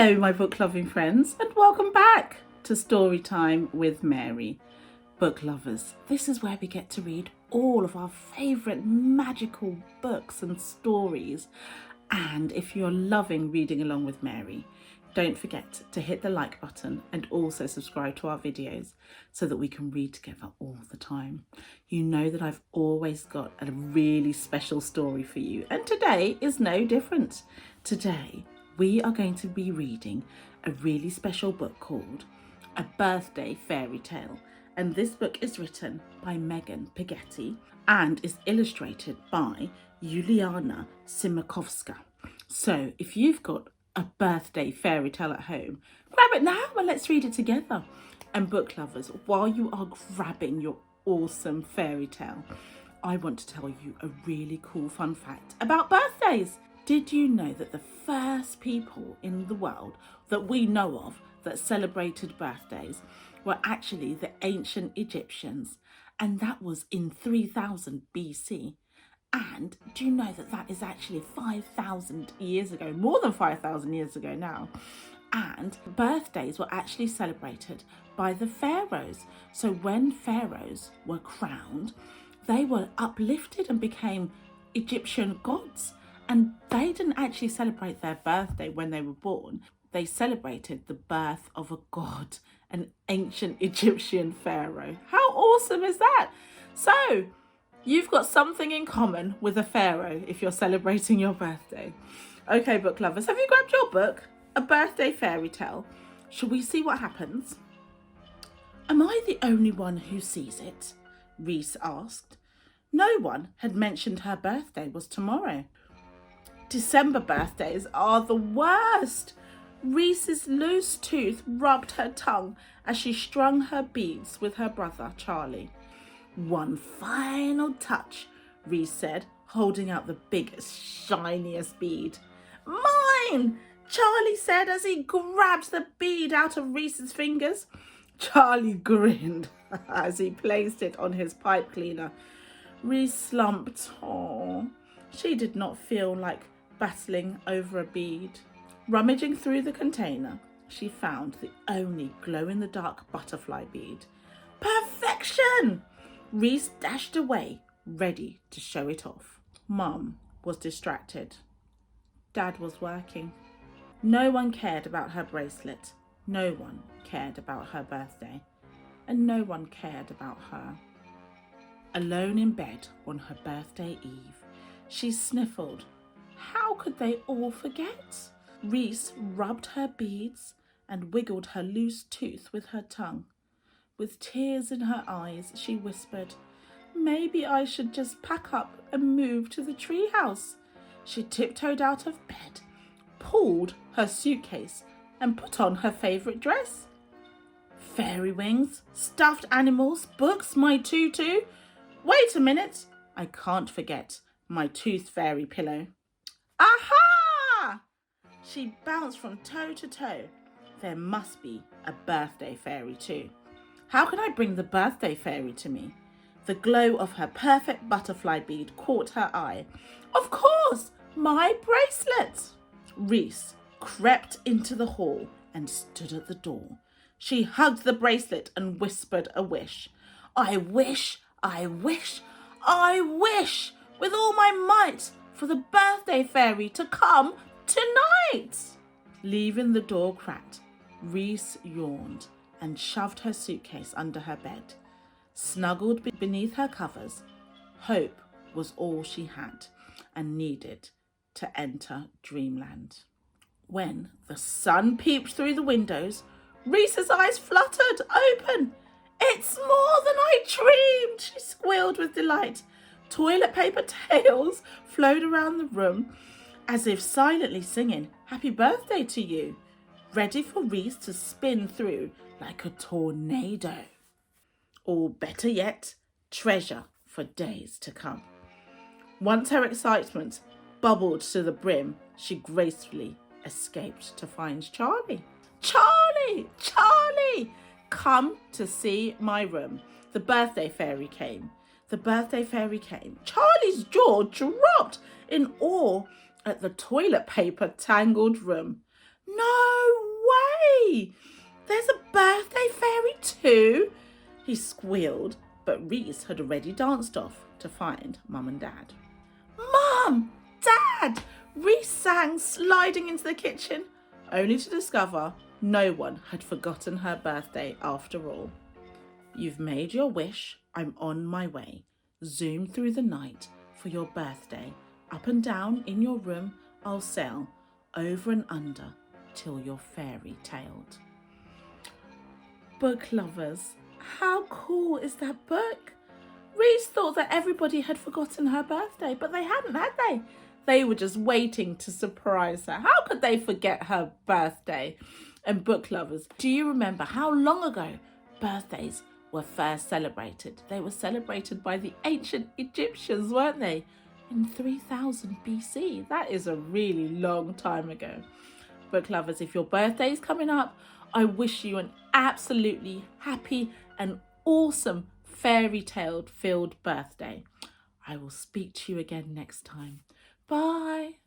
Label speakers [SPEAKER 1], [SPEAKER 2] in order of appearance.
[SPEAKER 1] Hello, my book-loving friends, and welcome back to Storytime with Mary. Book lovers, this is where we get to read all of our favourite magical books and stories. And if you're loving reading along with Mary, don't forget to hit the like button and also subscribe to our videos so that we can read together all the time. You know that I've always got a really special story for you, and today is no different. Today, we are going to be reading a really special book called A Birthday Fairy Tale. And this book is written by Megan Paghetti and is illustrated by Juliana Simakowska. So if you've got a birthday fairy tale at home, grab it now and let's read it together. And book lovers, while you are grabbing your awesome fairy tale, I want to tell you a really cool fun fact about birthdays. Did you know that the first people in the world that we know of that celebrated birthdays were actually the ancient Egyptians? And that was in 3000 BC. And do you know that that is actually 5,000 years ago, more than 5,000 years ago now? And birthdays were actually celebrated by the pharaohs. So when pharaohs were crowned, they were uplifted and became Egyptian gods. And they didn't actually celebrate their birthday when they were born. They celebrated the birth of a god, an ancient Egyptian pharaoh. How awesome is that? So, you've got something in common with a pharaoh if you're celebrating your birthday. Okay, book lovers, have you grabbed your book, A Birthday Fairy Tale? Shall we see what happens? Am I the only one who sees it? Reese asked. No one had mentioned her birthday was tomorrow. December birthdays are the worst. Reese's loose tooth rubbed her tongue as she strung her beads with her brother Charlie. One final touch, Reese said, holding out the biggest, shiniest bead. Mine, Charlie said as he grabbed the bead out of Reese's fingers. Charlie grinned as he placed it on his pipe cleaner. Reese slumped. Oh, she did not feel like battling over a bead. Rummaging through the container, she found the only glow-in-the-dark butterfly bead. Perfection! Reese dashed away, ready to show it off. Mum was distracted. Dad was working. No one cared about her bracelet. No one cared about her birthday. And no one cared about her. Alone in bed on her birthday eve, she sniffled. How could they all forget? Reese rubbed her beads and wiggled her loose tooth with her tongue. With tears in her eyes, she whispered, maybe I should just pack up and move to the treehouse. She tiptoed out of bed, pulled her suitcase, and put on her favourite dress. Fairy wings, stuffed animals, books, my tutu. Wait a minute, I can't forget my tooth fairy pillow. Aha! She bounced from toe to toe. There must be a birthday fairy too. How can I bring the birthday fairy to me? The glow of her perfect butterfly bead caught her eye. Of course, my bracelet! Reese crept into the hall and stood at the door. She hugged the bracelet and whispered a wish. I wish, I wish, I wish with all my might for the birthday fairy to come tonight. Leaving the door cracked, Reese yawned and shoved her suitcase under her bed. Snuggled beneath her covers, hope was all she had and needed to enter dreamland. When the sun peeped through the windows, Reese's eyes fluttered open. It's more than I dreamed, she squealed with delight. Toilet paper tails flowed around the room as if silently singing, happy birthday to you, ready for Reese to spin through like a tornado. Or better yet, treasure for days to come. Once her excitement bubbled to the brim, she gracefully escaped to find Charlie. Charlie! Charlie! Come to see my room. The birthday fairy came. The birthday fairy came. Charlie's jaw dropped in awe at the toilet paper tangled room. No Hey, there's a birthday fairy too, he squealed, but Reese had already danced off to find Mum and Dad. Mum! Dad! Reese sang, sliding into the kitchen, only to discover no one had forgotten her birthday after all. You've made your wish, I'm on my way. Zoom through the night for your birthday. Up and down in your room I'll sail, over and under till you're fairy-tailed. Book lovers, how cool is that book? Reese thought that everybody had forgotten her birthday, but they hadn't, had they? They were just waiting to surprise her. How could they forget her birthday? And book lovers, do you remember how long ago birthdays were first celebrated? They were celebrated by the ancient Egyptians, weren't they? In 3000 BC. That is a really long time ago. Book lovers, if your birthday is coming up, I wish you an absolutely happy and awesome fairy tale filled birthday. I will speak to you again next time. Bye.